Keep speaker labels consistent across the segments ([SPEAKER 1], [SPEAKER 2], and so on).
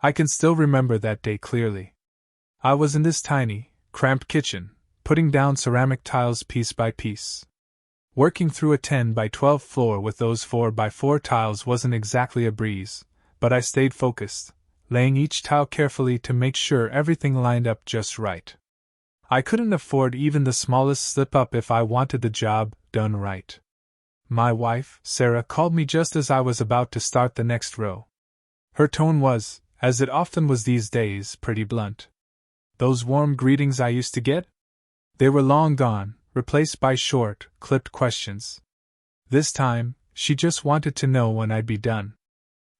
[SPEAKER 1] I can still remember that day clearly. I was in this tiny, cramped kitchen, putting down ceramic tiles piece by piece. Working through a 10 by 12 floor with those 4 by 4 tiles wasn't exactly a breeze, but I stayed focused, laying each tile carefully to make sure everything lined up just right. I couldn't afford even the smallest slip-up if I wanted the job done right. My wife, Sarah, called me just as I was about to start the next row. Her tone was, as it often was these days, pretty blunt. Those warm greetings I used to get? They were long gone, replaced by short, clipped questions. This time, she just wanted to know when I'd be done.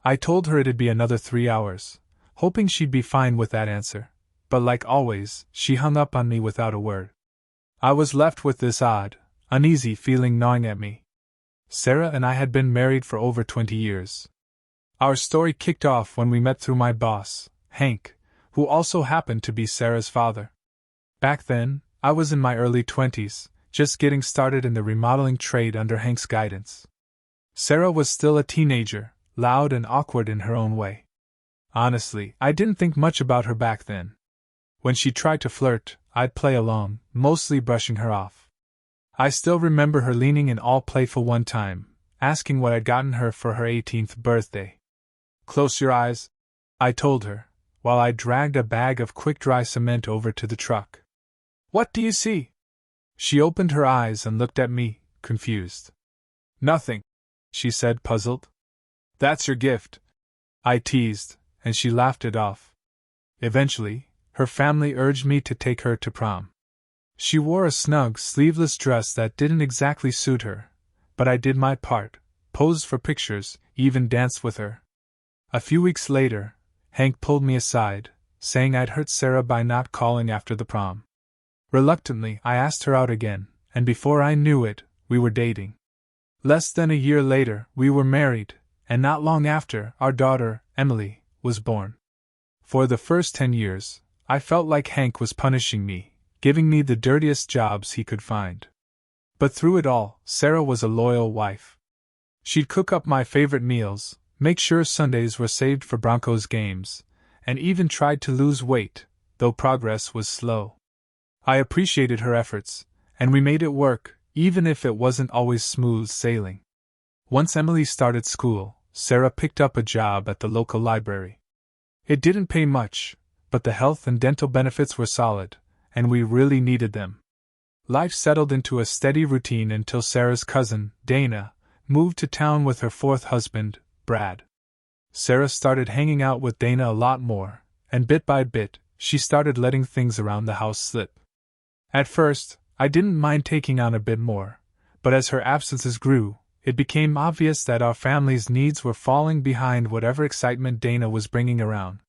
[SPEAKER 1] I told her it'd be another 3 hours, hoping she'd be fine with that answer, but like always, she hung up on me without a word. I was left with this odd, uneasy feeling gnawing at me. Sarah and I had been married for over 20 years. Our story kicked off when we met through my boss, Hank, who also happened to be Sarah's father. Back then, I was in my early 20s, just getting started in the remodeling trade under Hank's guidance. Sarah was still a teenager, loud and awkward in her own way. Honestly, I didn't think much about her back then. When she tried to flirt, I'd play along, mostly brushing her off. I still remember her leaning in all playful one time, asking what I'd gotten her for her 18th birthday. "Close your eyes," I told her, while I dragged a bag of quick-dry cement over to the truck. "What do you see?" She opened her eyes and looked at me, confused. "Nothing," she said, puzzled. "That's your gift," I teased, and she laughed it off. Eventually, her family urged me to take her to prom. She wore a snug, sleeveless dress that didn't exactly suit her, but I did my part, posed for pictures, even danced with her. A few weeks later, Hank pulled me aside, saying I'd hurt Sarah by not calling after the prom. Reluctantly, I asked her out again, and before I knew it, we were dating. Less than a year later, we were married, and not long after, our daughter, Emily, was born. For the first 10 years, I felt like Hank was punishing me, giving me the dirtiest jobs he could find. But through it all, Sarah was a loyal wife. She'd cook up my favorite meals, make sure Sundays were saved for Broncos games, and even tried to lose weight, though progress was slow. I appreciated her efforts, and we made it work, even if it wasn't always smooth sailing. Once Emily started school, Sarah picked up a job at the local library. It didn't pay much, but the health and dental benefits were solid, and we really needed them. Life settled into a steady routine until Sarah's cousin, Dana, moved to town with her fourth husband, Brad. Sarah started hanging out with Dana a lot more, and bit by bit, she started letting things around the house slip. At first, I didn't mind taking on a bit more, but as her absences grew, it became obvious that our family's needs were falling behind whatever excitement Dana was bringing around.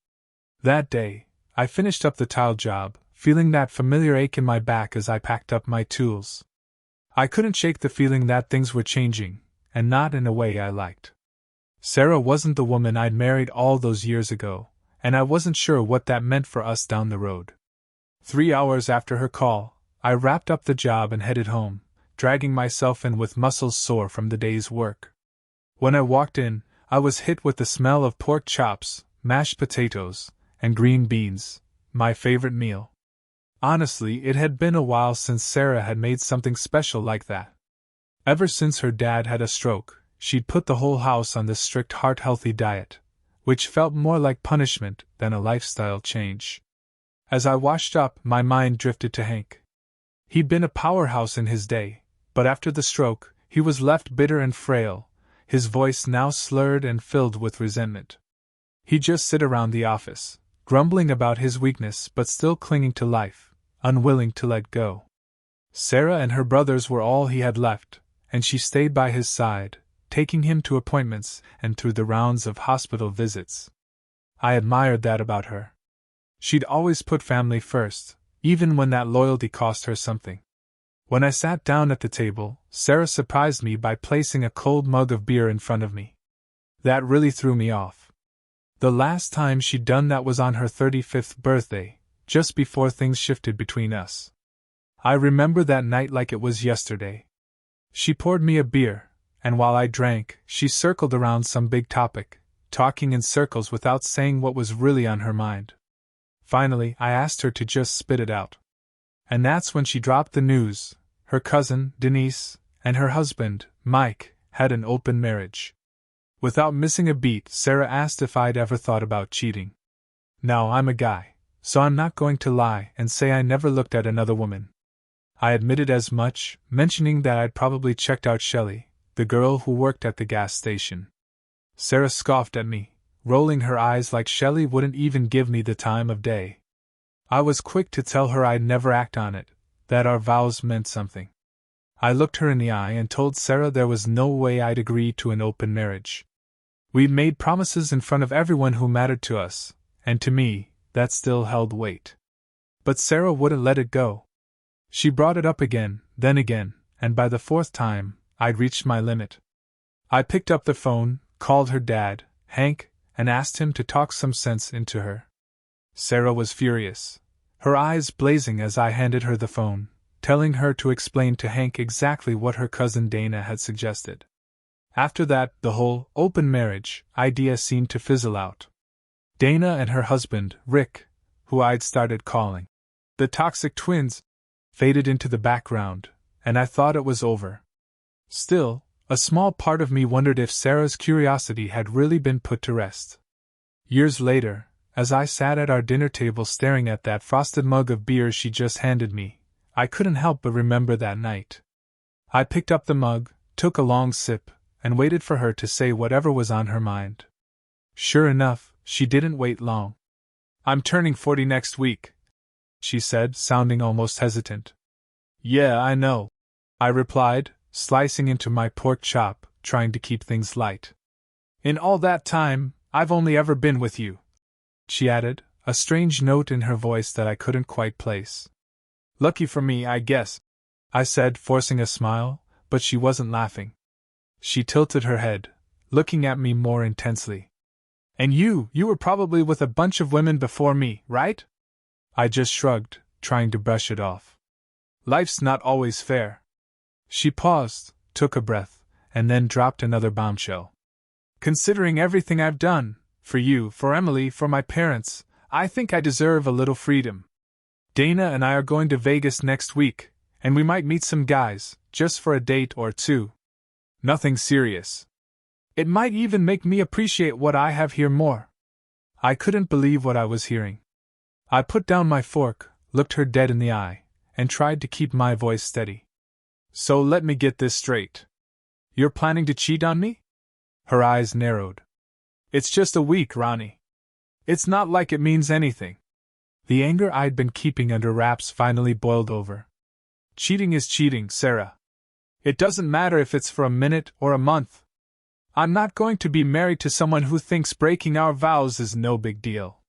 [SPEAKER 1] That day, I finished up the tile job, feeling that familiar ache in my back as I packed up my tools. I couldn't shake the feeling that things were changing, and not in a way I liked. Sarah wasn't the woman I'd married all those years ago, and I wasn't sure what that meant for us down the road. 3 hours after her call, I wrapped up the job and headed home, dragging myself in with muscles sore from the day's work. When I walked in, I was hit with the smell of pork chops, mashed potatoes, and green beans, my favorite meal. Honestly, it had been a while since Sarah had made something special like that. Ever since her dad had a stroke, she'd put the whole house on this strict heart-healthy diet, which felt more like punishment than a lifestyle change. As I washed up, my mind drifted to Hank. He'd been a powerhouse in his day, but after the stroke, he was left bitter and frail, his voice now slurred and filled with resentment. He'd just sit around the office, grumbling about his weakness but still clinging to life, unwilling to let go. Sarah and her brothers were all he had left, and she stayed by his side, taking him to appointments and through the rounds of hospital visits. I admired that about her. She'd always put family first, even when that loyalty cost her something. When I sat down at the table, Sarah surprised me by placing a cold mug of beer in front of me. That really threw me off. The last time she'd done that was on her 35th birthday, just before things shifted between us. I remember that night like it was yesterday. She poured me a beer, and while I drank, she circled around some big topic, talking in circles without saying what was really on her mind. Finally, I asked her to just spit it out. And that's when she dropped the news. Her cousin, Denise, and her husband, Mike, had an open marriage. Without missing a beat, Sarah asked if I'd ever thought about cheating. Now, I'm a guy, so I'm not going to lie and say I never looked at another woman. I admitted as much, mentioning that I'd probably checked out Shelley, the girl who worked at the gas station. Sarah scoffed at me, rolling her eyes like Shelley wouldn't even give me the time of day. I was quick to tell her I'd never act on it, that our vows meant something. I looked her in the eye and told Sarah there was no way I'd agree to an open marriage. We'd made promises in front of everyone who mattered to us, and to me, that still held weight. But Sarah wouldn't let it go. She brought it up again, then again, and by the fourth time, I'd reached my limit. I picked up the phone, called her dad, Hank, and asked him to talk some sense into her. Sarah was furious, her eyes blazing as I handed her the phone, telling her to explain to Hank exactly what her cousin Dana had suggested. After that, the whole open marriage idea seemed to fizzle out. Dana and her husband, Rick, who I'd started calling the Toxic Twins, faded into the background, and I thought it was over. Still, a small part of me wondered if Sarah's curiosity had really been put to rest. Years later, as I sat at our dinner table staring at that frosted mug of beer she just handed me, I couldn't help but remember that night. I picked up the mug, took a long sip, and waited for her to say whatever was on her mind. Sure enough, she didn't wait long. "I'm turning 40 next week," she said, sounding almost hesitant. "Yeah, I know," I replied, slicing into my pork chop, trying to keep things light. "In all that time, I've only ever been with you," she added, a strange note in her voice that I couldn't quite place. "Lucky for me, I guess," I said, forcing a smile, but she wasn't laughing. She tilted her head, looking at me more intensely. "And you were probably with a bunch of women before me, right?" I just shrugged, trying to brush it off. "Life's not always fair." She paused, took a breath, and then dropped another bombshell. "Considering everything I've done, for you, for Emily, for my parents, I think I deserve a little freedom. Dana and I are going to Vegas next week, and we might meet some guys, just for a date or two. Nothing serious. It might even make me appreciate what I have here more." I couldn't believe what I was hearing. I put down my fork, looked her dead in the eye, and tried to keep my voice steady. "So let me get this straight. You're planning to cheat on me?" Her eyes narrowed. "It's just a week, Ronnie. It's not like it means anything." The anger I'd been keeping under wraps finally boiled over. "Cheating is cheating, Sarah. It doesn't matter if it's for a minute or a month. I'm not going to be married to someone who thinks breaking our vows is no big deal."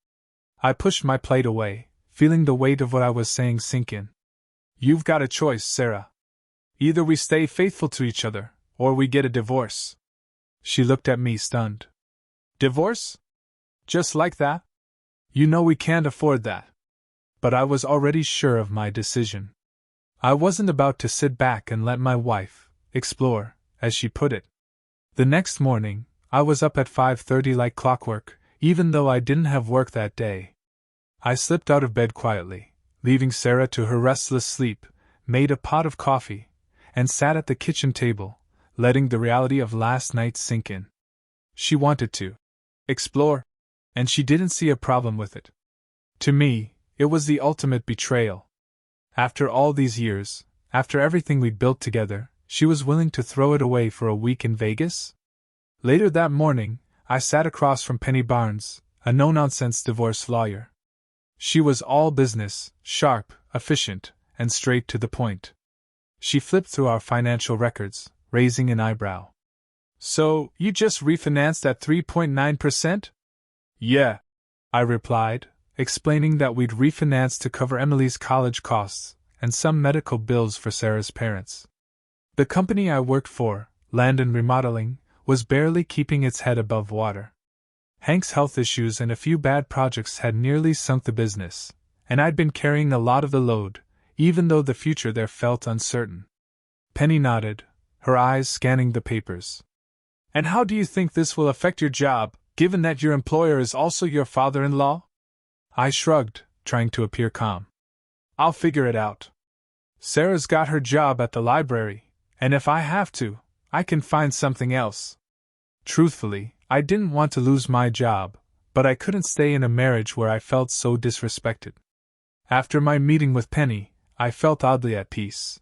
[SPEAKER 1] I pushed my plate away, feeling the weight of what I was saying sink in. "You've got a choice, Sarah. Either we stay faithful to each other, or we get a divorce." She looked at me stunned. "Divorce? Just like that? You know we can't afford that." But I was already sure of my decision. I wasn't about to sit back and let my wife explore, as she put it. The next morning, I was up at 5:30 like clockwork, even though I didn't have work that day. I slipped out of bed quietly, leaving Sarah to her restless sleep, made a pot of coffee, and sat at the kitchen table, letting the reality of last night sink in. She wanted to explore, and she didn't see a problem with it. To me, it was the ultimate betrayal. After all these years, after everything we'd built together, she was willing to throw it away for a week in Vegas? Later that morning, I sat across from Penny Barnes, a no-nonsense divorce lawyer. She was all business, sharp, efficient, and straight to the point. She flipped through our financial records, raising an eyebrow. "So, you just refinanced at 3.9%? "Yeah," I replied, explaining that we'd refinanced to cover Emily's college costs and some medical bills for Sarah's parents. The company I worked for, Land and Remodeling, was barely keeping its head above water. Hank's health issues and a few bad projects had nearly sunk the business, and I'd been carrying a lot of the load, even though the future there felt uncertain. Penny nodded, her eyes scanning the papers. "And how do you think this will affect your job?" given that your employer is also your father-in-law? I shrugged, trying to appear calm. I'll figure it out. Sarah's got her job at the library, and if I have to, I can find something else. Truthfully, I didn't want to lose my job, but I couldn't stay in a marriage where I felt so disrespected. After my meeting with Penny, I felt oddly at peace.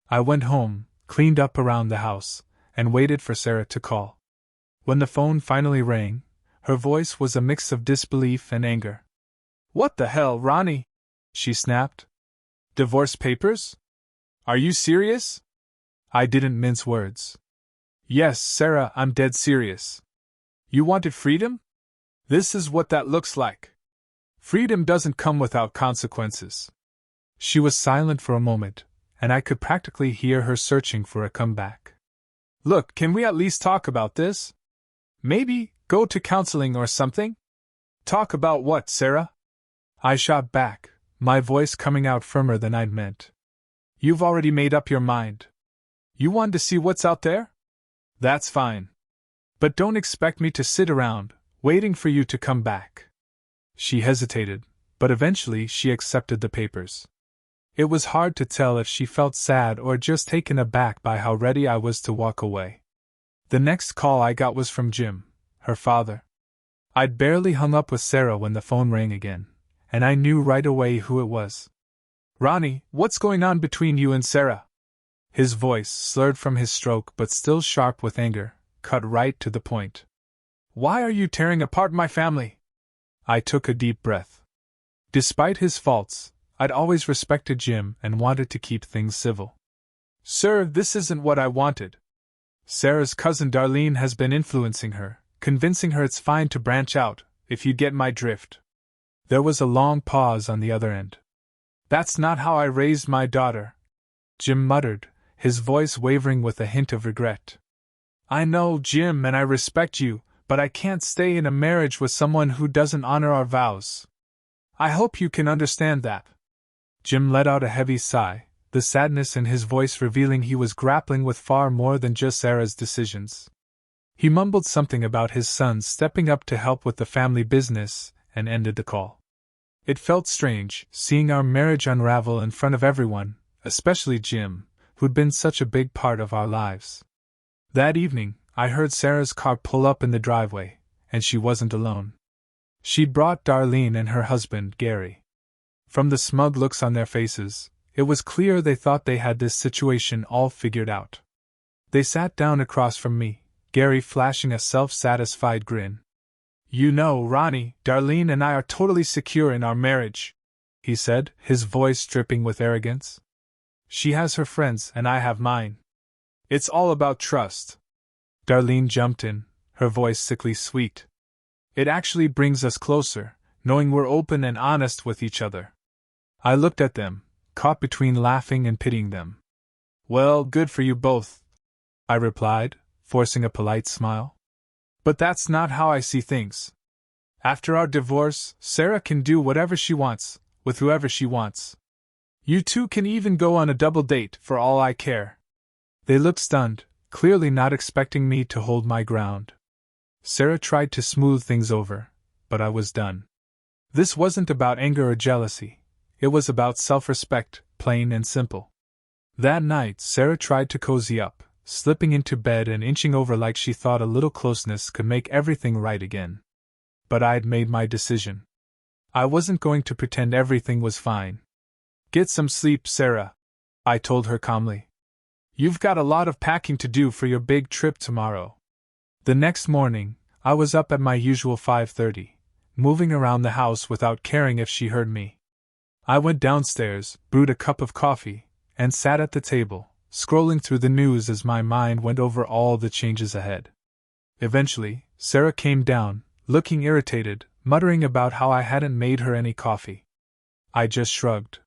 [SPEAKER 1] I went home, cleaned up around the house, and waited for Sarah to call. When the phone finally rang, her voice was a mix of disbelief and anger. "What the hell, Ronnie?" she snapped. "Divorce papers? Are you serious?" I didn't mince words. "Yes, Sarah, I'm dead serious. You wanted freedom? This is what that looks like. Freedom doesn't come without consequences." She was silent for a moment, and I could practically hear her searching for a comeback. "Look, can we at least talk about this? Maybe go to counseling or something?" "Talk about what, Sarah?" I shot back, my voice coming out firmer than I'd meant. "You've already made up your mind. You want to see what's out there? That's fine. But don't expect me to sit around, waiting for you to come back." She hesitated, but eventually she accepted the papers. It was hard to tell if she felt sad or just taken aback by how ready I was to walk away. The next call I got was from Jim, her father. I'd barely hung up with Sarah when the phone rang again, and I knew right away who it was. "Ronnie, what's going on between you and Sarah?" His voice, slurred from his stroke but still sharp with anger, cut right to the point. "Why are you tearing apart my family?" I took a deep breath. Despite his faults, I'd always respected Jim and wanted to keep things civil. "Sir, this isn't what I wanted. Sarah's cousin Darlene has been influencing her, convincing her it's fine to branch out, if you get my drift." There was a long pause on the other end. "That's not how I raised my daughter," Jim muttered, his voice wavering with a hint of regret. "I know, Jim, and I respect you, but I can't stay in a marriage with someone who doesn't honor our vows. I hope you can understand that." Jim let out a heavy sigh, the sadness in his voice revealing he was grappling with far more than just Sarah's decisions. He mumbled something about his son stepping up to help with the family business, and ended the call. It felt strange, seeing our marriage unravel in front of everyone, especially Jim, who'd been such a big part of our lives. That evening, I heard Sarah's car pull up in the driveway, and she wasn't alone. She'd brought Darlene and her husband, Gary. From the smug looks on their faces, it was clear they thought they had this situation all figured out. They sat down across from me, Gary flashing a self-satisfied grin. "You know, Ronnie, Darlene and I are totally secure in our marriage," he said, his voice dripping with arrogance. "She has her friends and I have mine. It's all about trust." Darlene jumped in, her voice sickly sweet. "It actually brings us closer, knowing we're open and honest with each other." I looked at them, caught between laughing and pitying them. "Well, good for you both," I replied, forcing a polite smile. "But that's not how I see things. After our divorce, Sarah can do whatever she wants, with whoever she wants. You two can even go on a double date, for all I care." They looked stunned, clearly not expecting me to hold my ground. Sarah tried to smooth things over, but I was done. This wasn't about anger or jealousy. It was about self-respect, plain and simple. That night, Sarah tried to cozy up, slipping into bed and inching over like she thought a little closeness could make everything right again. But I'd made my decision. I wasn't going to pretend everything was fine. "Get some sleep, Sarah," I told her calmly. "You've got a lot of packing to do for your big trip tomorrow." The next morning, I was up at my usual 5:30, moving around the house without caring if she heard me. I went downstairs, brewed a cup of coffee, and sat at the table, scrolling through the news as my mind went over all the changes ahead. Eventually, Sarah came down, looking irritated, muttering about how I hadn't made her any coffee. I just shrugged.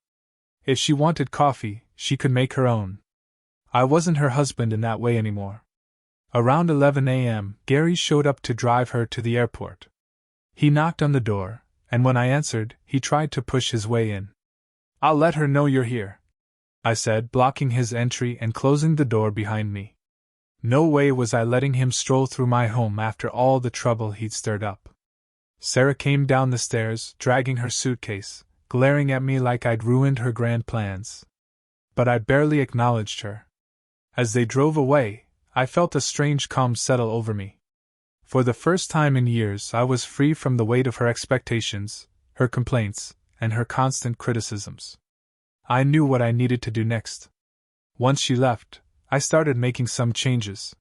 [SPEAKER 1] If she wanted coffee, she could make her own. I wasn't her husband in that way anymore. Around 11 a.m., Gary showed up to drive her to the airport. He knocked on the door, and when I answered, he tried to push his way in. "I'll let her know you're here," I said, blocking his entry and closing the door behind me. No way was I letting him stroll through my home after all the trouble he'd stirred up. Sarah came down the stairs, dragging her suitcase, glaring at me like I'd ruined her grand plans. But I barely acknowledged her. As they drove away, I felt a strange calm settle over me. For the first time in years, I was free from the weight of her expectations, her complaints, and her constant criticisms. I knew what I needed to do next. Once she left, I started making some changes.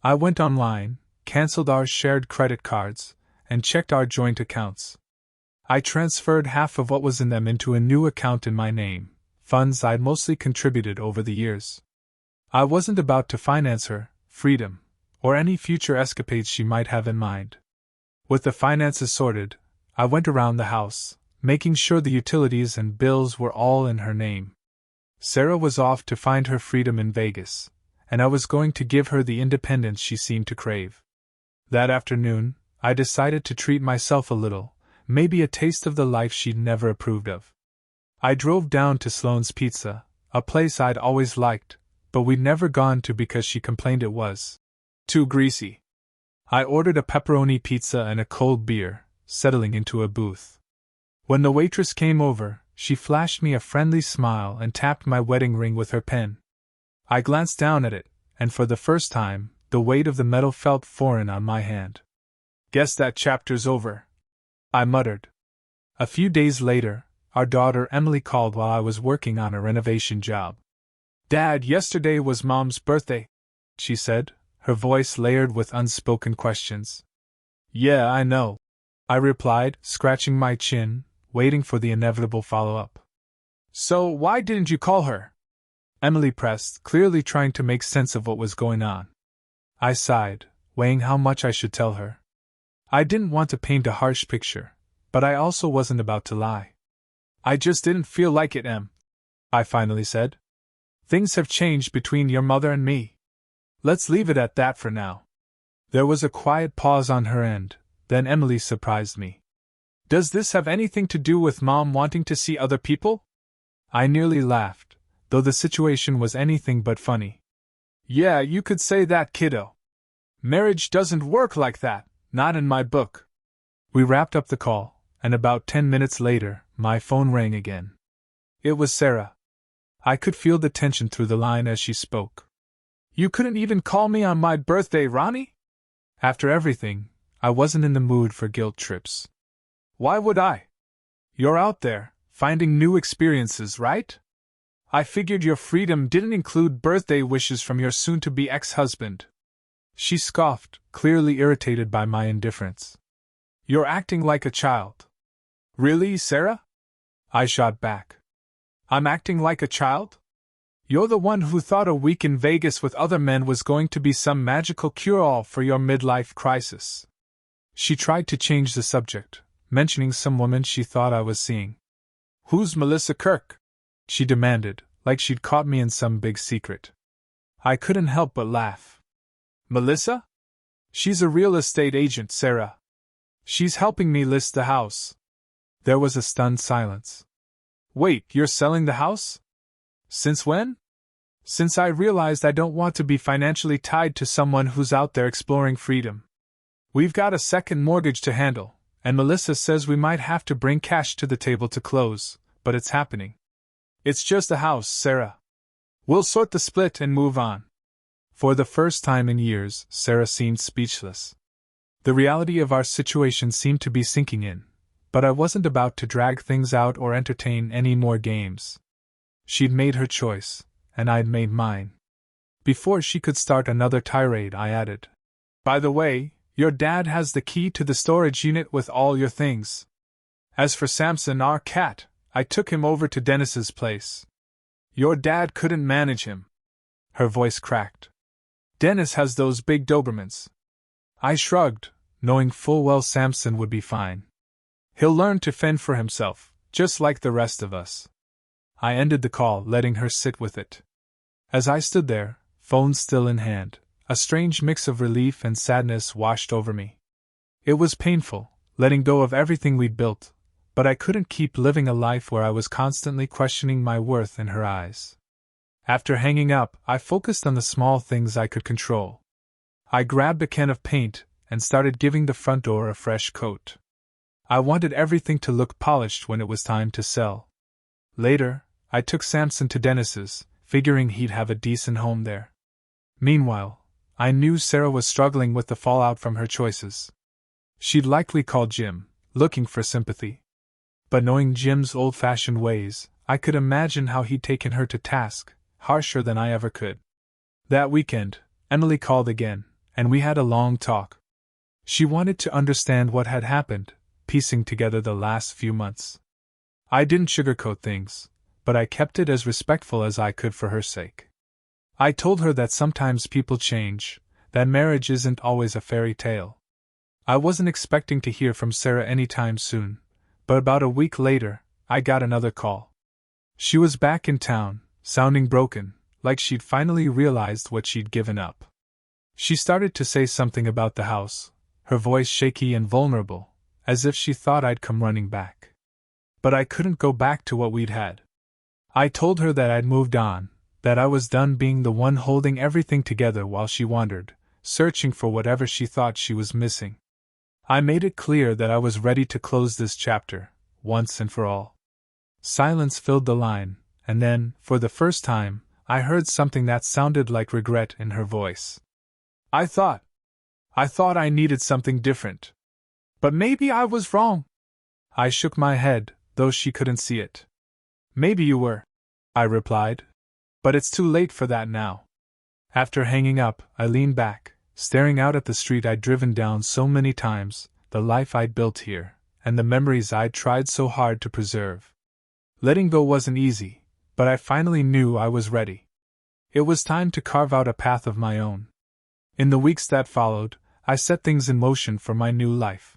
[SPEAKER 1] I went online, canceled our shared credit cards, and checked our joint accounts. I transferred half of what was in them into a new account in my name, funds I'd mostly contributed over the years. I wasn't about to finance her freedom, or any future escapades she might have in mind. With the finances sorted, I went around the house, making sure the utilities and bills were all in her name. Sarah was off to find her freedom in Vegas, and I was going to give her the independence she seemed to crave. That afternoon, I decided to treat myself a little, maybe a taste of the life she'd never approved of. I drove down to Sloan's Pizza, a place I'd always liked, but we'd never gone to because she complained it was too greasy. I ordered a pepperoni pizza and a cold beer, settling into a booth. When the waitress came over, she flashed me a friendly smile and tapped my wedding ring with her pen. I glanced down at it, and for the first time, the weight of the metal felt foreign on my hand. "Guess that chapter's over," I muttered. A few days later, our daughter Emily called while I was working on a renovation job. "Dad, yesterday was Mom's birthday," she said, her voice layered with unspoken questions. "Yeah, I know," I replied, scratching my chin, waiting for the inevitable follow-up. "So why didn't you call her?" Emily pressed, clearly trying to make sense of what was going on. I sighed, weighing how much I should tell her. I didn't want to paint a harsh picture, but I also wasn't about to lie. "I just didn't feel like it, Em," I finally said. "Things have changed between your mother and me. Let's leave it at that for now." There was a quiet pause on her end, then Emily surprised me. "Does this have anything to do with Mom wanting to see other people?" I nearly laughed, though the situation was anything but funny. "Yeah, you could say that, kiddo. Marriage doesn't work like that, not in my book." We wrapped up the call, and about 10 minutes later, my phone rang again. It was Sarah. I could feel the tension through the line as she spoke. "You couldn't even call me on my birthday, Ronnie?" After everything, I wasn't in the mood for guilt trips. "Why would I? You're out there, finding new experiences, right? I figured your freedom didn't include birthday wishes from your soon-to-be ex-husband." She scoffed, clearly irritated by my indifference. "You're acting like a child." "Really, Sarah?" I shot back. "I'm acting like a child? You're the one who thought a week in Vegas with other men was going to be some magical cure-all for your midlife crisis." She tried to change the subject, mentioning some woman she thought I was seeing. "Who's Melissa Kirk?" she demanded, like she'd caught me in some big secret. I couldn't help but laugh. "Melissa? She's a real estate agent, Sarah. She's helping me list the house." There was a stunned silence. "Wait, you're selling the house? Since when?" "Since I realized I don't want to be financially tied to someone who's out there exploring freedom. We've got a second mortgage to handle, and Melissa says we might have to bring cash to the table to close, but it's happening. It's just a house, Sarah. We'll sort the split and move on." For the first time in years, Sarah seemed speechless. The reality of our situation seemed to be sinking in, but I wasn't about to drag things out or entertain any more games. She'd made her choice, and I'd made mine. Before she could start another tirade, I added, "By the way, your dad has the key to the storage unit with all your things. As for Samson, our cat, I took him over to Dennis's place. Your dad couldn't manage him." Her voice cracked. "Dennis has those big Dobermans." I shrugged, knowing full well Samson would be fine. "He'll learn to fend for himself, just like the rest of us." I ended the call, letting her sit with it. As I stood there, phone still in hand, a strange mix of relief and sadness washed over me. It was painful, letting go of everything we'd built, but I couldn't keep living a life where I was constantly questioning my worth in her eyes. After hanging up, I focused on the small things I could control. I grabbed a can of paint and started giving the front door a fresh coat. I wanted everything to look polished when it was time to sell. Later, I took Samson to Dennis's, figuring he'd have a decent home there. Meanwhile, I knew Sarah was struggling with the fallout from her choices. She'd likely call Jim, looking for sympathy. But knowing Jim's old-fashioned ways, I could imagine how he'd taken her to task, harsher than I ever could. That weekend, Emily called again, and we had a long talk. She wanted to understand what had happened, piecing together the last few months. I didn't sugarcoat things, but I kept it as respectful as I could for her sake. I told her that sometimes people change, that marriage isn't always a fairy tale. I wasn't expecting to hear from Sarah anytime soon, but about a week later, I got another call. She was back in town, sounding broken, like she'd finally realized what she'd given up. She started to say something about the house, her voice shaky and vulnerable, as if she thought I'd come running back. But I couldn't go back to what we'd had. I told her that I'd moved on, that I was done being the one holding everything together while she wandered, searching for whatever she thought she was missing. I made it clear that I was ready to close this chapter, once and for all. Silence filled the line, and then, for the first time, I heard something that sounded like regret in her voice. I thought I needed something different. But maybe I was wrong. I shook my head, though she couldn't see it. Maybe you were, I replied. But it's too late for that now. After hanging up, I leaned back, staring out at the street I'd driven down so many times, the life I'd built here, and the memories I'd tried so hard to preserve. Letting go wasn't easy, but I finally knew I was ready. It was time to carve out a path of my own. In the weeks that followed, I set things in motion for my new life.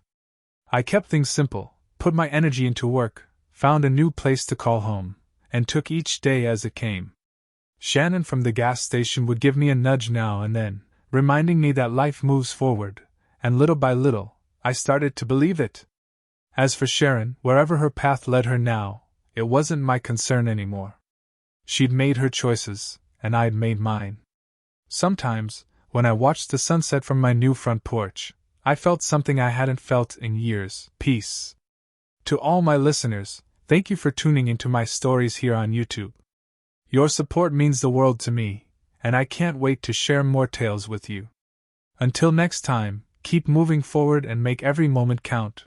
[SPEAKER 1] I kept things simple, put my energy into work, found a new place to call home, and took each day as it came. Shannon from the gas station would give me a nudge now and then, reminding me that life moves forward, and little by little, I started to believe it. As for Sharon, wherever her path led her now, it wasn't my concern anymore. She'd made her choices, and I'd made mine. Sometimes, when I watched the sunset from my new front porch, I felt something I hadn't felt in years: peace. To all my listeners, thank you for tuning into my stories here on YouTube. Your support means the world to me, and I can't wait to share more tales with you. Until next time, keep moving forward and make every moment count.